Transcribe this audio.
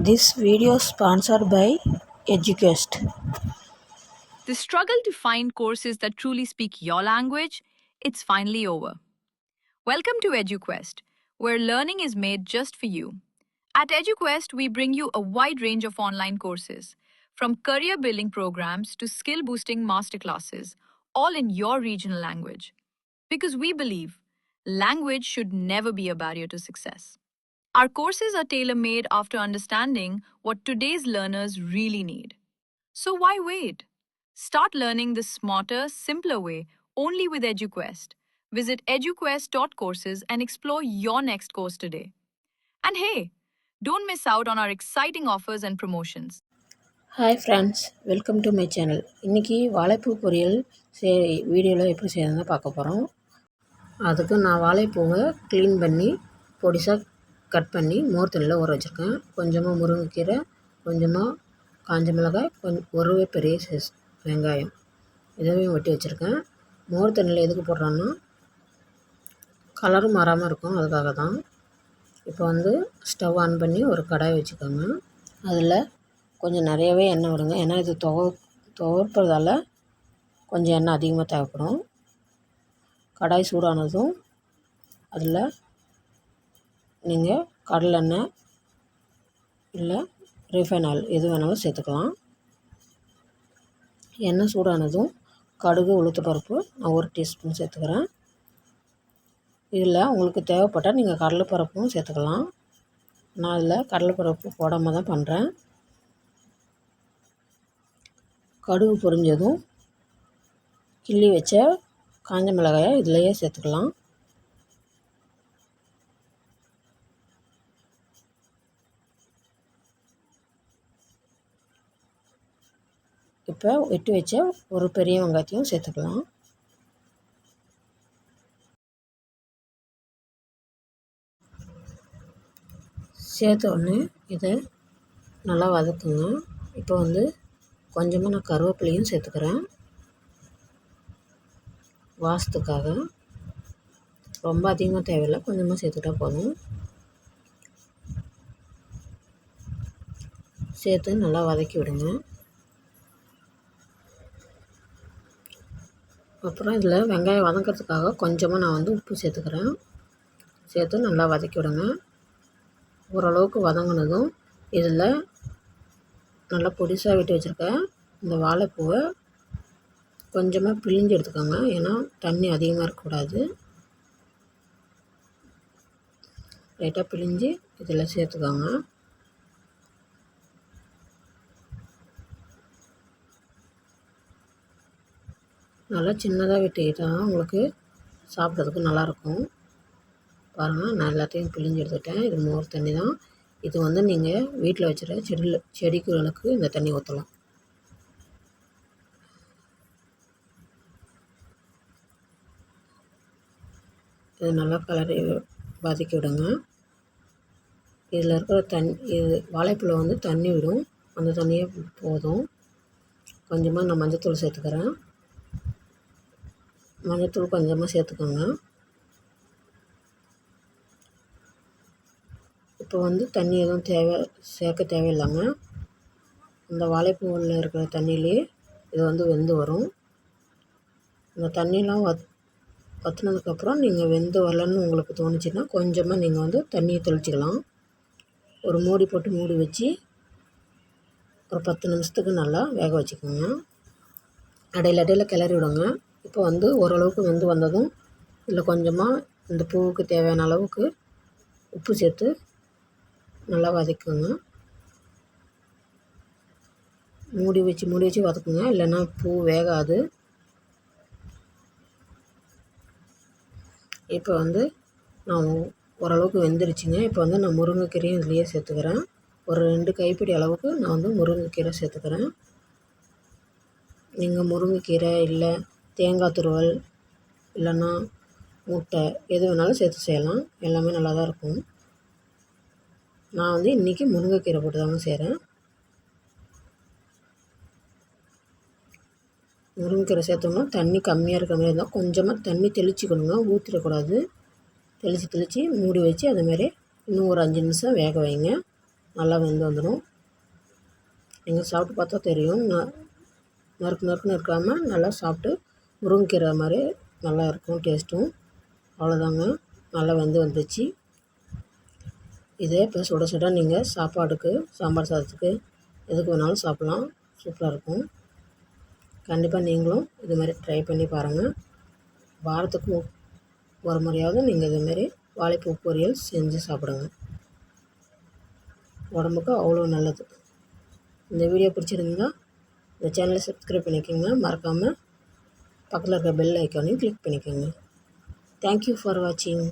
This video sponsored by EduQuest. The struggle to find courses that truly speak your language, it's finally over. Welcome to EduQuest, where learning is made just for you. At EduQuest, we bring you a wide range of online courses, from career building programs to skill boosting masterclasses, all in your regional language. Because we believe language should never be a barrier to success. Our courses are tailor made after understanding what today's learners really need. So why wait? Start learning the smarter, simpler way only with EduQuest. Visit eduquest.courses and explore your next course today. And hey, don't miss out on our exciting offers and promotions. Hi friends, welcome to my channel. இன்னைக்கு வாழைப்பூ பொரியல் வீடியோவில் எப்படி செய்யணும்னு பார்க்க போகிறோம். அதுக்கு நான் வாழைப்பூவை க்ளீன் பண்ணி பொடிசாக கட் பண்ணி மோர் தண்ணியில் ஊற வச்சுருக்கேன். கொஞ்சமாக முருங்கைக்கீரை, கொஞ்சமாக காஞ்ச மிளகாய், ஒரு பெரிய சைஸ் வெங்காயம் இதவையும் வெட்டி வச்சுருக்கேன். மோர் தண்ணியில் எதுக்கு போடுறோன்னா கலரும் மாறாமல் இருக்கும், அதுக்காக தான். இப்போ ஸ்டவ் ஆன் பண்ணி ஒரு கடாய் வச்சுக்கோங்க. அதில் கொஞ்சம் நிறையவே எண்ணெய் விடுங்க, ஏன்னா இது துவர்ப்பதால் கொஞ்சம் எண்ணெய் அதிகமாக தேவைப்படும். கடாய் சூடானதும் அதில் நீங்கள் கடலெண்ணெய் இல்லை ரீஃபைன் ஆயில் எது வேணாலும் சேர்த்துக்கலாம். எண்ணெய் சூடானதும் கடுகு, உளுத்தப்பருப்பு நான் 1 டீஸ்பூன் சேர்த்துக்கிறேன். இதில் உங்களுக்கு தேவைப்பட்டால் நீங்கள் கடலைப்பருப்பும் சேர்த்துக்கலாம். நான் அதில் கடலைப்பருப்பு போடாமல் தான் பண்ணுறேன். கடுகு பொரிஞ்சதும் கிள்ளி வச்ச காஞ்ச மிளகாயை இதிலையே சேர்த்துக்கலாம். இப்போ வெட்டி வச்ச ஒரு பெரிய வெங்காயத்தையும் சேர்த்துக்கலாம். சேர்த்த உடனே இதை நல்லா வதக்குங்க. இப்போ கொஞ்சமாக நான் கருவேப்பிலையும் சேர்த்துக்கிறேன், வாசத்துக்காக. ரொம்ப அதிகமாக தேவையில்லை, கொஞ்சமாக சேர்த்துட்டா போதும். சேர்த்து நல்லா வதக்கி விடுங்க. அப்புறம் இதில் வெங்காயம் வதங்கிறதுக்காக கொஞ்சமாக நான் உப்பு சேர்த்துக்கிறேன். சேர்த்து நல்லா வதக்கி விடுங்க. ஓரளவுக்கு வதங்கினதும் இதில் நல்லா பொடிசாக வெட்டி வச்சுருக்கேன் இந்த வாழைப்பூவை கொஞ்சமாக பிழிஞ்சு எடுத்துக்கோங்க, ஏன்னா தண்ணி அதிகமாக இருக்கக்கூடாது. லைட்டாக பிழிஞ்சு இதில் சேர்த்துக்கோங்க. நல்லா சின்னதாக வெட்டிக்கிட்டால் உங்களுக்கு சாப்பிட்றதுக்கு நல்லாயிருக்கும். பாருங்கள், நான் எல்லாத்தையும் பிழிஞ்சு எடுத்துட்டேன். இது மோர் தண்ணி தான். இது நீங்கள் வீட்டில் வச்சுருக்க செடிகளுக்கு இந்த தண்ணி ஊற்றலாம். இது நல்லா கலரி வதக்கி விடுங்க. இதில் இருக்கிற இது வாழைப்பூவில் தண்ணி விடும், அந்த தண்ணியே போதும். கொஞ்சமாக நான் மஞ்சத்தூள் சேர்த்துக்கிறேன். மஞ்சத்தூள் கொஞ்சமாக சேர்த்துக்கோங்க. இப்போ தண்ணி எதுவும் சேர்க்க தேவையில்லைங்க. இந்த வாழைப்பூவில் இருக்கிற தண்ணியிலே இது வெந்து வரும். இந்த தண்ணியெலாம் வற்றினதுக்கப்புறம் நீங்கள் வெந்து வரலன்னு உங்களுக்கு தோணுச்சுன்னா கொஞ்சமாக நீங்கள் தண்ணியை தெளிச்சிக்கலாம். ஒரு மூடி போட்டு மூடி வச்சு ஒரு 10 நிமிஷத்துக்கு நல்லா வேக வச்சுக்கோங்க. இடையில கிளறி விடுங்க. இப்போ ஓரளவுக்கு வெந்து வந்ததும் இதில் கொஞ்சமாக இந்த பூவுக்கு தேவையான அளவுக்கு உப்பு சேர்த்து நல்லா வதக்குங்க. மூடி வச்சு வதக்குங்க, இல்லைன்னா பூ வேகாது. இப்போ நான் ஓரளவுக்கு வெந்துருச்சுங்க. இப்போ நான் முருங்கைக்கீரையும் இதுலேயே சேர்த்துக்கிறேன். ஒரு 2 கைப்பிடி அளவுக்கு நான் முருங்கைக்கீரை சேர்த்துக்கிறேன். நீங்கள் முருங்கைக்கீரை இல்லை தேங்காய் துருவல் இல்லைன்னா முட்டை எது வேணாலும் சேர்த்து செய்யலாம், எல்லாமே நல்லா தான் இருக்கும். நான் இன்றைக்கி முருங்கைக்கீரை போட்டு தாங்க செய்கிறேன். முருங்கைக்கீரை சேர்த்தோம்னா தண்ணி கம்மியாக இருக்கிற மாதிரி இருந்தால் கொஞ்சமாக தண்ணி தெளிச்சிக்கணுங்க, ஊற்றிடக்கூடாது. தெளித்து மூடி வச்சு அதுமாரி இன்னும் ஒரு 5 நிமிஷம் வேக வைங்க. நல்லா வெந்து வந்துடும். நீங்கள் சாப்பிட்டு பார்த்தா தெரியும். நறுக்குன்னு இருக்காமல் நல்லா சாப்பிட்டு முருங்கைக்கீரை மாதிரி நல்லா இருக்கும் டேஸ்ட்டும். அவ்வளோதாங்க, நல்லா வெந்து வந்துச்சு. இதே இப்போ சுட சுட நீங்கள் சாப்பாடுக்கு, சாம்பார் சாதத்துக்கு எதுக்கு வேணாலும் சாப்பிட்லாம். சூப்பராக இருக்கும். கண்டிப்பாக நீங்களும் இது மாதிரி ட்ரை பண்ணி பாருங்கள். வாரத்துக்கு ஒரு முறையாவது நீங்கள் இதுமாரி வாழைப்பூ பொரியல் செஞ்சு சாப்பிடுங்க. உடம்புக்கு அவ்வளோ நல்லது. இந்த வீடியோ பிடிச்சிருந்தா இந்த சேனலை சப்ஸ்கிரைப் பண்ணிக்கோங்க. மறக்காமல் பக்கத்தில் இருக்கிற பெல் ஐக்கானையும் கிளிக் பண்ணிக்கோங்க. தேங்க்யூ ஃபார் வாட்சிங்.